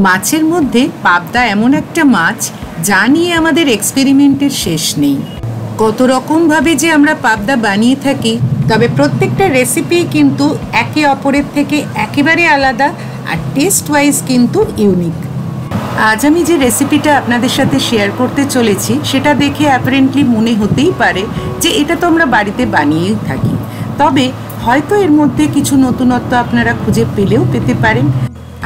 মাছের মধ্যে পাবদা এমন একটা মাছ যা নিয়ে আমাদের এক্সপেরিমেন্টের শেষ নেই। কত রকমভাবে যে আমরা পাবদা বানিয়ে থাকি, তবে প্রত্যেকটা রেসিপি কিন্তু একে অপরের থেকে একেবারে আলাদা আর টেস্ট ওয়াইজ কিন্তু ইউনিক। আজ আমি যে রেসিপিটা আপনাদের সাথে শেয়ার করতে চলেছি সেটা দেখে অ্যাপারেন্টলি মনে হতেই পারে যে এটা তো আমরা বাড়িতে বানিয়েই থাকি, তবে হয়তো এর মধ্যে কিছু নতুনত্ব আপনারা খুঁজে পেলেও পেতে পারেন,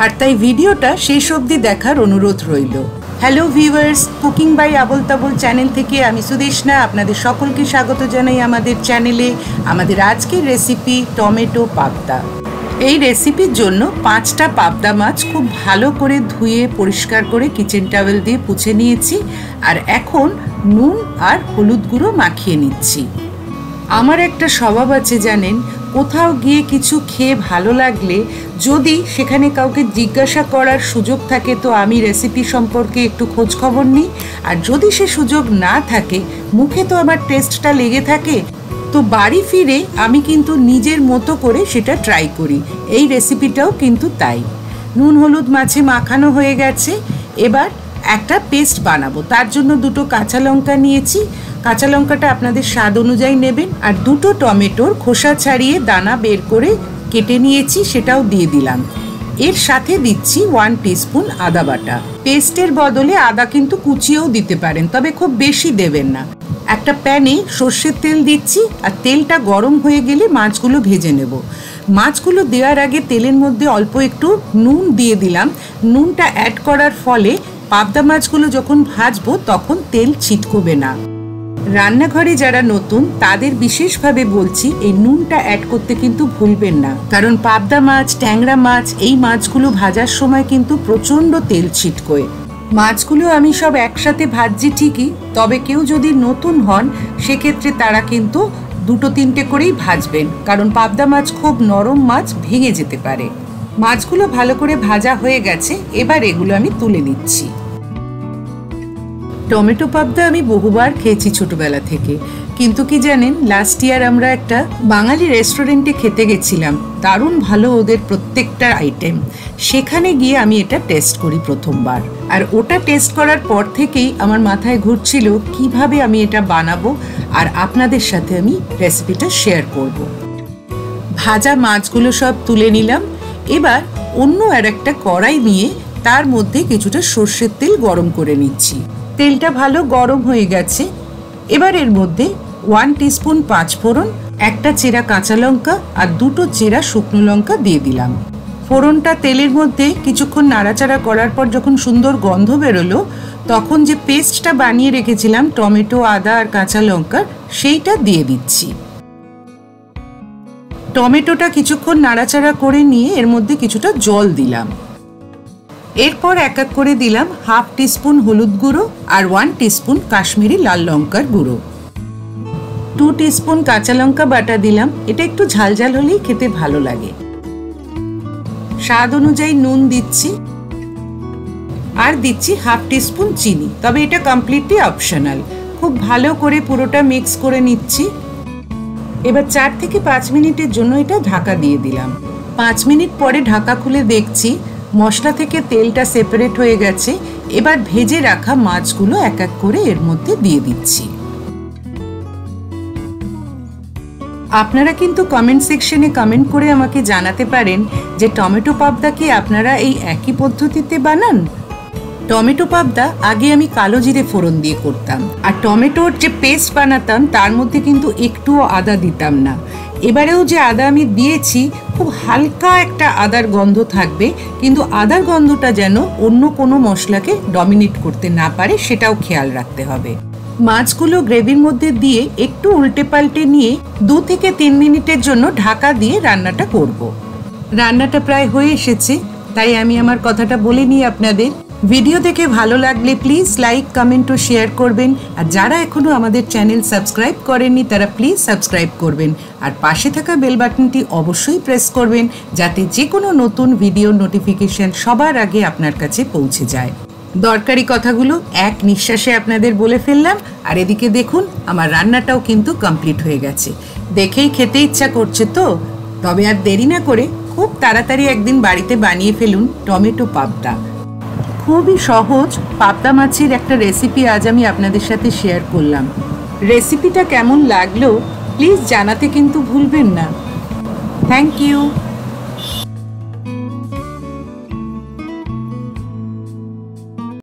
আর তাই ভিডিওটা শেষ অবধি দেখার অনুরোধ রইল। Hello viewers, cooking by Abol Tabol channel থেকে আমি সুদেশনা আপনাদের সকলকে স্বাগত জানাই আমাদের চ্যানেলে। আমাদের আজকের রেসিপি টমেটো পাবদা। এই রেসিপির জন্য 5টা পাবদা মাছ খুব ভালো করে ধুয়ে পরিষ্কার করে কিচেন টাওয়েল দিয়ে পুছে নিয়েছি, আর এখন নুন আর হলুদ গুঁড়ো মাখিয়ে নিচ্ছি। আমার একটা স্বভাব আছে জানেন, কোথাও গিয়ে কিছু খেয়ে ভালো লাগলে যদি সেখানে কাউকে জিজ্ঞাসা করার সুযোগ থাকে তো আমি রেসিপি সম্পর্কে একটু খোঁজ খবর নিই, আর যদি সে সুযোগ না থাকে, মুখে তো আমার টেস্টটা লেগে থাকে, তো বাড়ি ফিরে আমি কিন্তু নিজের মতো করে সেটা ট্রাই করি। এই রেসিপিটাও কিন্তু তাই। নুন হলুদ মাছে মাখানো হয়ে গেছে, এবার একটা পেস্ট বানাবো। তার জন্য 2টো কাঁচা লঙ্কা নিয়েছি। কাঁচা লঙ্কাটা আপনাদের স্বাদ অনুযায়ী নেবেন, আর 2টো টমেটোর খোসা ছাড়িয়ে দানা বের করে কেটে নিয়েছি, সেটাও দিয়ে দিলাম। এর সাথে দিচ্ছি 1 টিস্পুন আদা বাটা। পেস্টের বদলে আদা কিন্তু কুচিয়েও দিতে পারেন, তবে খুব বেশি দেবেন না। একটা প্যানে সর্ষের তেল দিচ্ছি, আর তেলটা গরম হয়ে গেলে মাছগুলো ভেজে নেব। মাছগুলো দেওয়ার আগে তেলের মধ্যে অল্প একটু নুন দিয়ে দিলাম। নুনটা অ্যাড করার ফলে পাবদা মাছগুলো যখন ভাজবো তখন তেল ছিটকবে না। রান্নাঘরে যারা নতুন তাদের বিশেষভাবে বলছি, এই নুনটা অ্যাড করতে কিন্তু ভুলবেন না, কারণ পাবদা মাছ, ট্যাংরা মাছ, এই মাছগুলো ভাজার সময় কিন্তু প্রচণ্ড তেল ছিটকোয়। মাছগুলো আমি সব একসাথে ভাজছি ঠিকই, তবে কেউ যদি নতুন হন সেক্ষেত্রে তারা কিন্তু 2-3টে করেই ভাজবেন, কারণ পাবদা মাছ খুব নরম মাছ, ভেঙে যেতে পারে। মাছগুলো ভালো করে ভাজা হয়ে গেছে, এবার এগুলো আমি তুলে নিচ্ছি। টমেটো পাবদা আমি বহুবার খেয়েছি ছোটবেলা থেকে, কিন্তু কি জানেন, লাস্ট ইয়ার আমরা একটা বাঙালি রেস্টুরেন্টে খেতে গেছিলাম। দারুণ ভালো ওদের প্রত্যেকটা আইটেম। সেখানে গিয়ে আমি এটা টেস্ট করি প্রথমবার, আর ওটা টেস্ট করার পর থেকেই আমার মাথায় ঘুরছিল কিভাবে আমি এটা বানাবো, আর আপনাদের সাথে আমি রেসিপিটা শেয়ার করব। ভাজা মাছগুলো সব তুলে নিলাম। এবার অন্য আর একটা কড়াই নিয়ে তার মধ্যে কিছুটা সর্ষের তেল গরম করে নিচ্ছি। তেলটা ভালো গরম হয়ে গেছে। এবার এর মধ্যে 1 টিস্পুন 5 ফোড়ন, একটা চেরা কাঁচা লঙ্কা আর 2টো চেরা শুকনো লঙ্কা দিয়ে দিলাম। ফোড়নটা তেলের মধ্যে কিছুক্ষণ নাড়াচাড়া করার পর যখন সুন্দর গন্ধ বেরোলো, তখন যে পেস্টটা বানিয়ে রেখেছিলাম টমেটো, আদা আর কাঁচা লঙ্কার, সেইটা দিয়ে দিচ্ছি। টমেটোটা কিছুক্ষণ নাড়াচাড়া করে নিয়ে এর মধ্যে কিছুটা জল দিলাম। এরপর এক এক করে দিলাম 1/2 টিস্পুন হলুদ গুঁড়ো আর 1 টিস্পুন কাশ্মীরি লাল লঙ্কার গুঁড়ো। 2 টিস্পুন কাঁচা লঙ্কা বাটা দিলাম, এটা একটু ঝালঝাল হলেই খেতে ভালো লাগে। স্বাদ অনুযায়ী নুন দিচ্ছি, আর দিচ্ছি 1/2 টিস্পুন চিনি, তবে এটা কমপ্লিটলি অপশনাল। খুব ভালো করে পুরোটা মিক্স করে নিচ্ছি। এবার 4 থেকে 5 মিনিটের জন্য এটা ঢাকা দিয়ে দিলাম। 5 মিনিট পরে ঢাকা খুলে দেখছি মশলা থেকে তেলটা সেপারেট হয়ে গেছে। এবার ভেজে রাখা মাছগুলো এক এক করে এর মধ্যে দিয়ে দিচ্ছি। আপনারা কিন্তু কমেন্ট সেকশনে কমেন্ট করে আমাকে জানাতে পারেন যে টমেটো পাবদা কি আপনারা এই একই পদ্ধতিতে বানান। টমেটো পাবদা আগে আমি কালো জিরে ফোড়ন দিয়ে করতাম, আর টমেটোর যে পেস্ট বানাতাম তার মধ্যে কিন্তু একটুও আদা দিতাম না। এবারেও যে আদা আমি দিয়েছি, খুব হালকা একটা আদার গন্ধ থাকবে, কিন্তু আদার গন্ধটা যেন অন্য কোনো মশলাকে ডমিনেট করতে না পারে, সেটাও খেয়াল রাখতে হবে। মাছগুলো গ্রেভির মধ্যে দিয়ে একটু উল্টে পাল্টে নিয়ে 2 থেকে 3 মিনিটের জন্য ঢাকা দিয়ে রান্নাটা করব। রান্নাটা প্রায় হয়ে এসেছে, তাই আমি আমার কথাটা বলে নিই আপনাদের। ভিডিও দেখে ভালো লাগলে প্লিজ লাইক, কমেন্ট ও শেয়ার করবেন, আর যারা এখনো আমাদের চ্যানেল সাবস্ক্রাইব করেননি তারা প্লিজ সাবস্ক্রাইব করবেন, আর পাশে থাকা বেল বাটনটি অবশ্যই প্রেস করবেন, যাতে যে কোনো নতুন ভিডিও নোটিফিকেশন সবার আগে আপনার কাছে পৌঁছে যায়। দরকারি কথাগুলো এক নিঃশ্বাসে আপনাদের বলে ফেললাম, আর এদিকে দেখুন আমার রান্নাটাও কিন্তু কমপ্লিট হয়ে গেছে। দেখেই খেতে ইচ্ছা করছে তো, তবে আর দেরি না করে খুব তাড়াতাড়ি একদিন বাড়িতে বানিয়ে ফেলুন টমেটো পাবদা। খুবই সহজ পাবদা মাছের একটা রেসিপি আজ আমি আপনাদের সাথে শেয়ার করলাম। রেসিপিটা কেমন লাগলো প্লিজ জানাতে কিন্তু ভুলবেন না। Thank you.